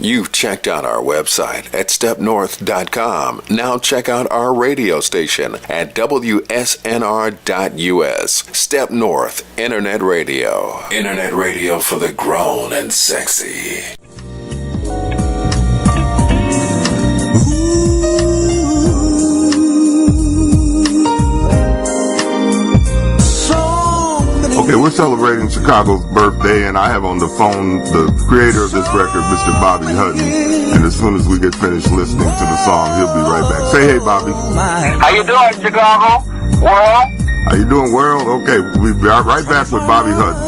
You've checked out our website at stepnorth.com. Now check out our radio station at WSNR.us. Step North Internet Radio. Internet radio for the grown and sexy. Okay, we're celebrating Chicago's birthday, and I have on the phone the creator of this record, Mr. Bobby Hutton. And as soon as we get finished listening to the song, he'll be right back. Say hey, Bobby. How you doing, Chicago? World? How you doing, world? Okay, we'll be right back with Bobby Hutton.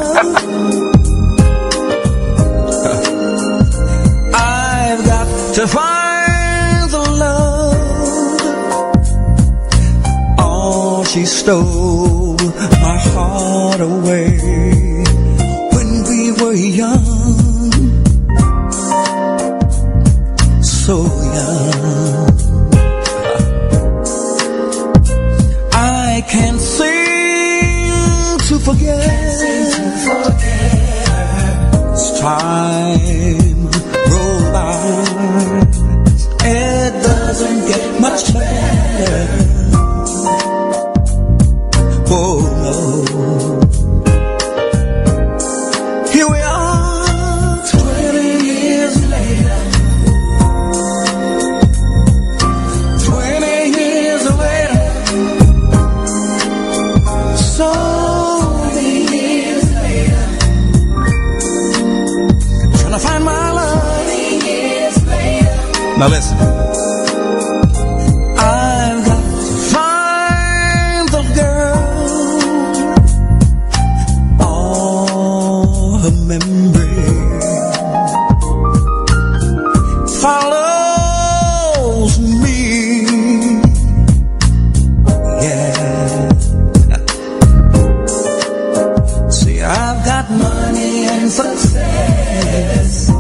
I've got to find the love. Oh, she stole my heart away when we were young, so young. I can't seem to forget. As time rolls by, it doesn't get much better. Oh no. Here we are, 20 years later. 20 years later. So many years later. Trying to find my love. 20 years later. Now listen. I've got to find the girl. The memory follows me, yeah. See, I've got money and success,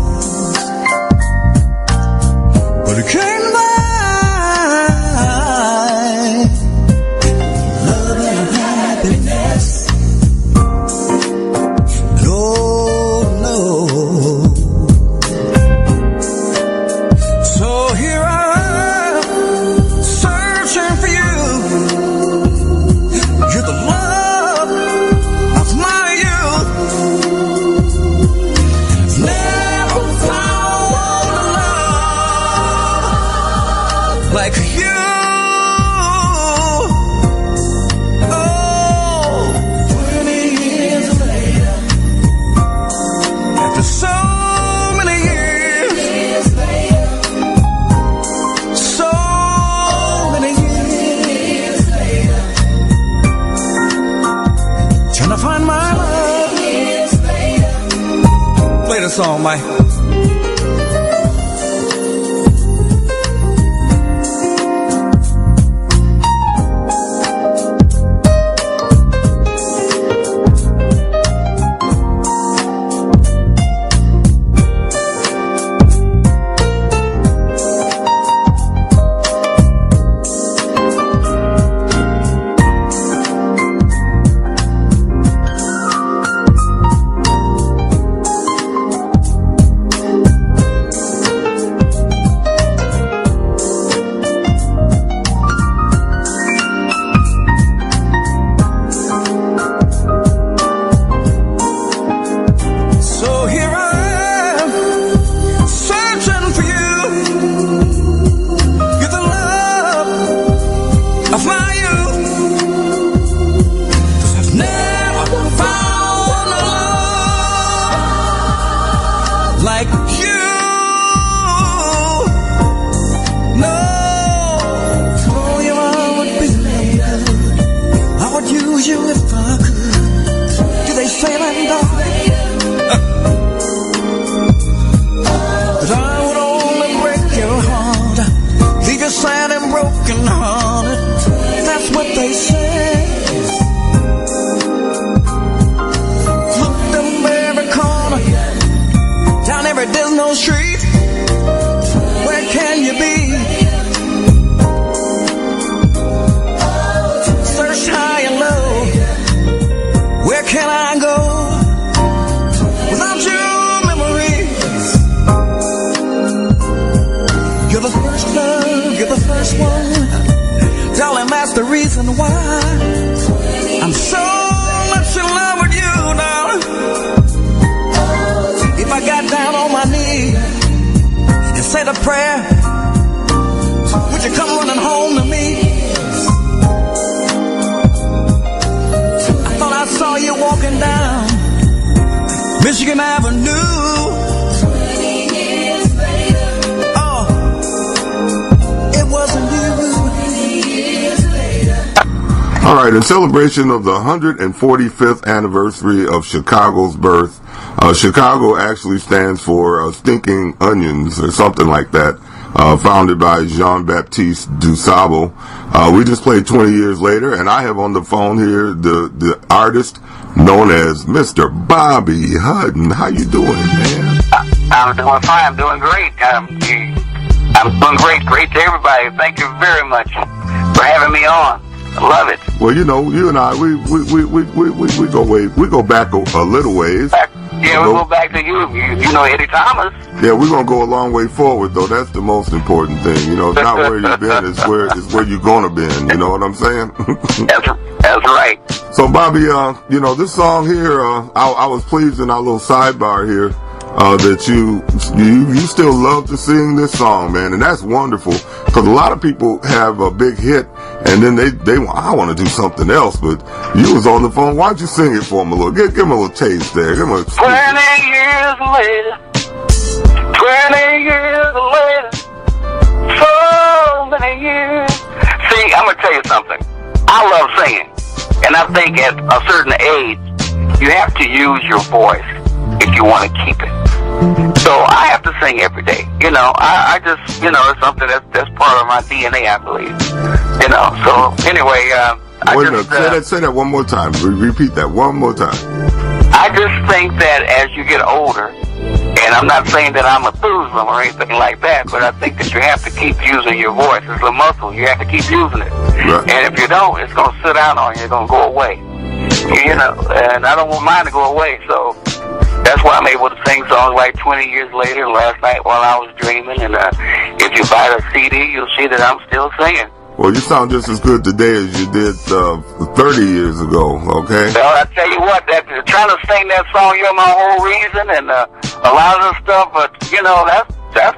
but it can't buy love and happiness. Song, Mike. one. Tell him that's the reason why I'm so much in love with you now. If I got down on my knees and said a prayer, would you come running home to me? I thought I saw you walking down Michigan Avenue. 20 years later. Oh, it wasn't you. 20 years later. All right, in celebration of the 145th anniversary of Chicago's birth, Chicago actually stands for Stinking Onions or something like that, founded by Jean-Baptiste Dusable. We just played 20 years later, and I have on the phone here the artist known as Mr. Bobby Hutton. How you doing, man? I'm doing fine. I'm doing great. I'm doing great. Great to everybody. Thank you very much for having me on. I love it. Well, you know, you and I, we go back a little ways. Yeah, we go back to you. You know Eddie Thomas. Yeah, we're gonna go a long way forward, though. That's the most important thing. You know, it's not where you've been, it's where you're gonna be. You know what I'm saying? That's right. So, Bobby, you know, this song here, I was pleased in our little sidebar here that you still love to sing this song, man, and that's wonderful. Because a lot of people have a big hit, and then I want to do something else. But you was on the phone. Why don't you sing it for him a little? Give him a little taste there. Give him a 20 years later. 20 years later. So many years. See, I'm gonna tell you something. I love singing, and I think at a certain age, you have to use your voice if you want to keep it. So I have to sing every day. You know, I just, you know, it's something that's part of my DNA, I believe. You know, so anyway, Wait a minute, say that one more time. Repeat that one more time. I just think that as you get older, and I'm not saying that I'm a Methuselah or anything like that, but I think that you have to keep using your voice. It's a muscle. You have to keep using it. Right. And if you don't, it's going to sit down on you. It's going to go away. Okay. You know, and I don't want mine to go away, so that's why I'm able to sing songs like 20 years later, last night while I was dreaming. And if you buy the CD, you'll see that I'm still singing. Well, you sound just as good today as you did 30 years ago, okay? Well, I tell you what, trying to sing that song, You're My Whole Reason, and a lot of the stuff, but, you know, that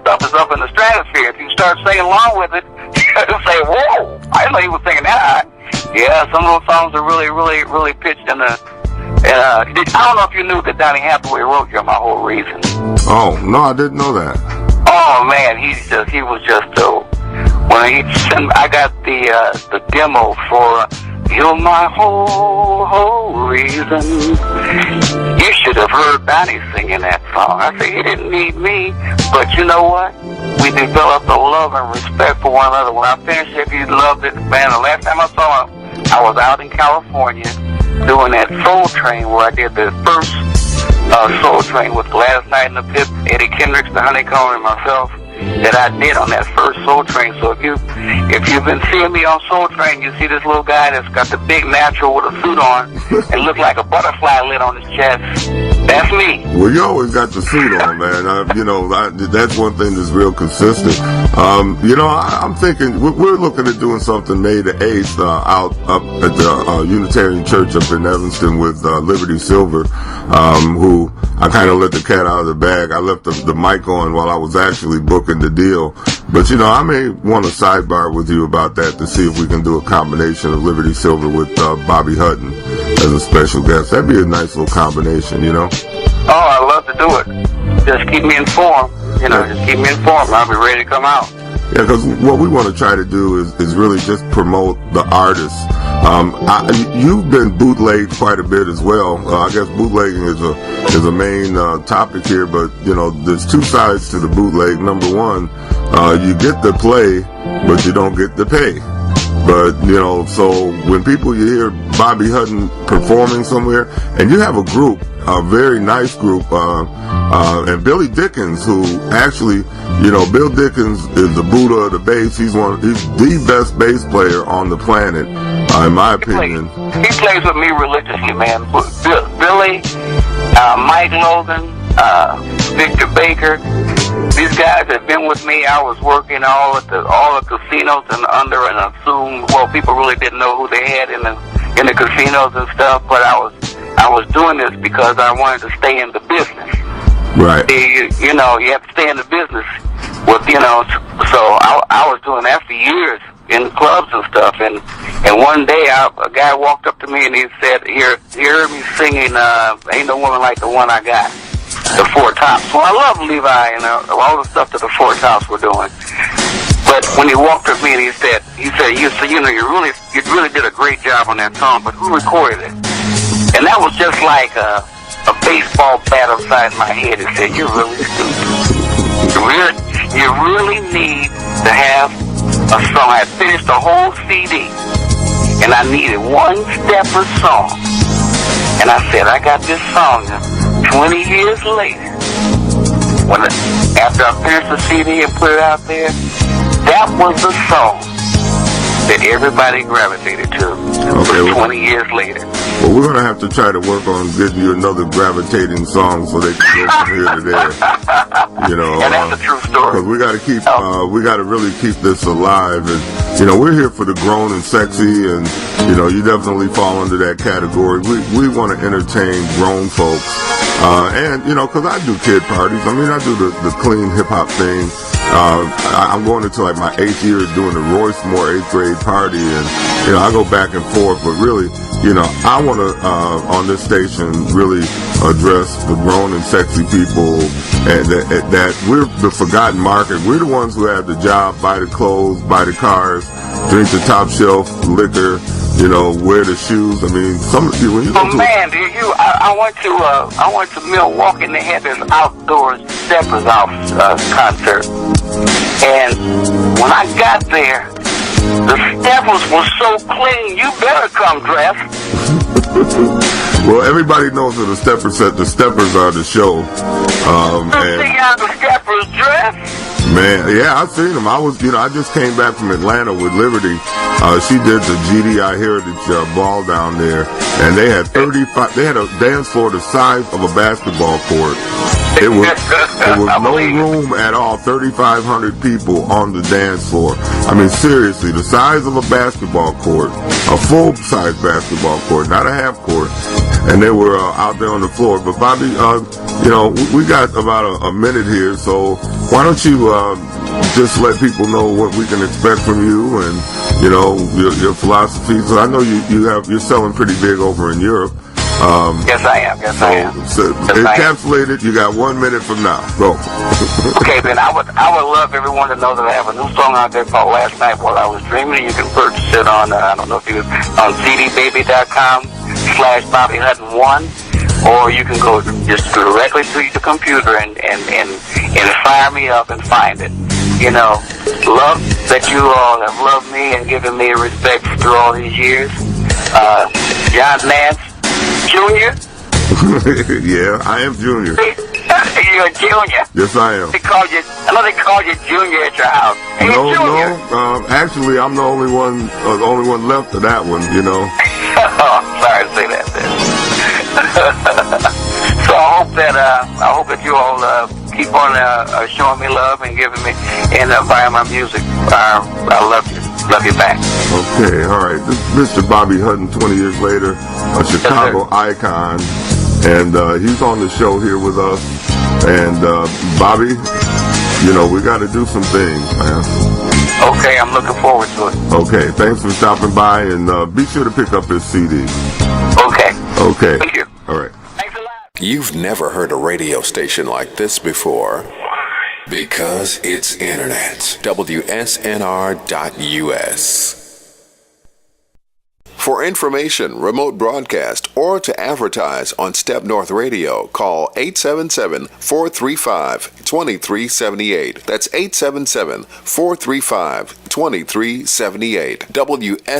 stuff is up in the stratosphere. If you start singing along with it, you'll say, whoa, I didn't know he was singing that high. Yeah, some of those songs are really, really, really pitched in the... I don't know if you knew that Donny Hathaway wrote You're My Whole Reason. Oh, no, I didn't know that. Oh, man, he was just... when I got the demo for You're My Whole Reason. You should have heard Donnie singing that song. I said, he didn't need me, but you know what? We developed a love and respect for one another. When I finished If You Loved It, man, the last time I saw him, I was out in California doing that Soul Train where I did the first Soul Train with Gladys Knight in the Pit, Eddie Kendricks, the Honeycomb, and myself. That I did on that first Soul Train. So if you've been seeing me on Soul Train, you see this little guy that's got the big natural with a suit on and look like a butterfly lit on his chest. That's me. Well, you always got the suit on, man. That's one thing that's real consistent. I'm thinking we're looking at doing something May the 8th up at the Unitarian Church up in Evanston with Liberty Silver, who I kind of let the cat out of the bag. I left the mic on while I was actually booking the deal. But, I may want to sidebar with you about that to see if we can do a combination of Liberty Silver with Bobby Hutton as a special guest. That'd be a nice little combination, Oh, I'd love to do it. Just keep me informed. Just keep me informed. I'll be ready to come out. Yeah, because what we want to try to do is really just promote the artists. You've been bootlegged quite a bit as well. I guess bootlegging is a main topic here, but there's two sides to the bootleg. Number one, you get the play, but you don't get the pay. But so when you hear Bobby Hutton performing somewhere, and you have a group, a very nice group, and Billy Dickens, who actually, Bill Dickens is the Buddha of the bass. He's the best bass player on the planet, in my opinion. He plays with me religiously, man. Billy, Mike Logan, Victor Baker, these guys that been with me. I was working all the casinos and under and assumed, well, people really didn't know who they had in the casinos and stuff. But I was doing this because I wanted to stay in the business. Right. You know, you have to stay in the business with, you know. So I was doing that for years in clubs and stuff. And one day a guy walked up to me and he said, "Here, you heard me singing Ain't No Woman Like the One I Got." The Four Tops. Well, I love Levi and all the stuff that the Four Tops were doing. But when he walked up to me and he said, you know, you really did a great job on that song, but who recorded it? And that was just like a baseball bat upside my head. It said, "You're really stupid. You really need to have a song." I had finished the whole CD, and I needed one stepper song. And I said, I got this song. 20 years later, after I finished the CD and put it out there, that was the song that everybody gravitated to. Okay, 20 years later. Well, we're going to have to try to work on getting you another gravitating song so they can go from here to there. You know, and that's a true story. Because we got to keep, we got to really keep this alive. And, you know, we're here for the grown and sexy, and, you know, you definitely fall under that category. We want to entertain grown folks. And, you know, because I do kid parties. I mean, I do the clean hip-hop thing. I'm going into, like, my 8th year doing the Royce Moore 8th grade party, and, you know, I go back and forth. But really, you know, I want to, on this station, really address the grown and sexy people, and that we're the forgotten market. We're the ones who have the job, buy the clothes, buy the cars, drink the top shelf liquor, you know, wear the shoes. I mean, when you go to I went to Milwaukee and they had this outdoors Steppers Off concert. And when I got there, the Steppers were so clean, you better come dressed. Well, everybody knows that the Steppers are the show. See how the Steppers dress? Man, yeah, I've seen them. I just came back from Atlanta with Liberty. She did the GDI Heritage Ball down there, and they had 35. They had a dance floor the size of a basketball court. It was no room at all. 3,500 people on the dance floor. I mean, seriously, the size of a basketball court, a full-size basketball court, not a half court. And they were out there on the floor. But Bobby, you know, we got about a minute here, so why don't you just let people know what we can expect from you, and you know your philosophy. So I know you're selling pretty big over in Europe. Yes, I am. Yes, I am. So encapsulated. You got 1 minute from now. Go. Okay, then I would love everyone to know that I have a new song out there called "Last Night While I Was Dreaming." You can purchase it on I don't know if you on cdbaby.com/Bobby Hutton 1, or you can go directly to your computer and fire me up and find it. You know, love that you all have loved me and given me respect through all these years. John Nance Jr. Yeah, I am Junior. You're a junior. Yes, I am. I know they called you Junior at your house. Hey, No. Junior. Actually, I'm the only one left of that one. You know. Oh, sorry to say that. So I hope that you all keep on showing me love and giving me and buying my music. I love you. Love you back. Okay, all right. This is Mr. Bobby Hutton, 20 years later, a Chicago icon, and he's on the show here with us. And Bobby, you know, we got to do some things, man. Okay, I'm looking forward to it. Okay, thanks for stopping by, and be sure to pick up his CD. Okay. Okay. Thank you. All right. Thanks a lot. You've never heard a radio station like this before. Because it's internet. WSNR.us. For information, remote broadcast, or to advertise on Step North Radio, call 877-435-2378. That's 877-435-2378. WSNR.us.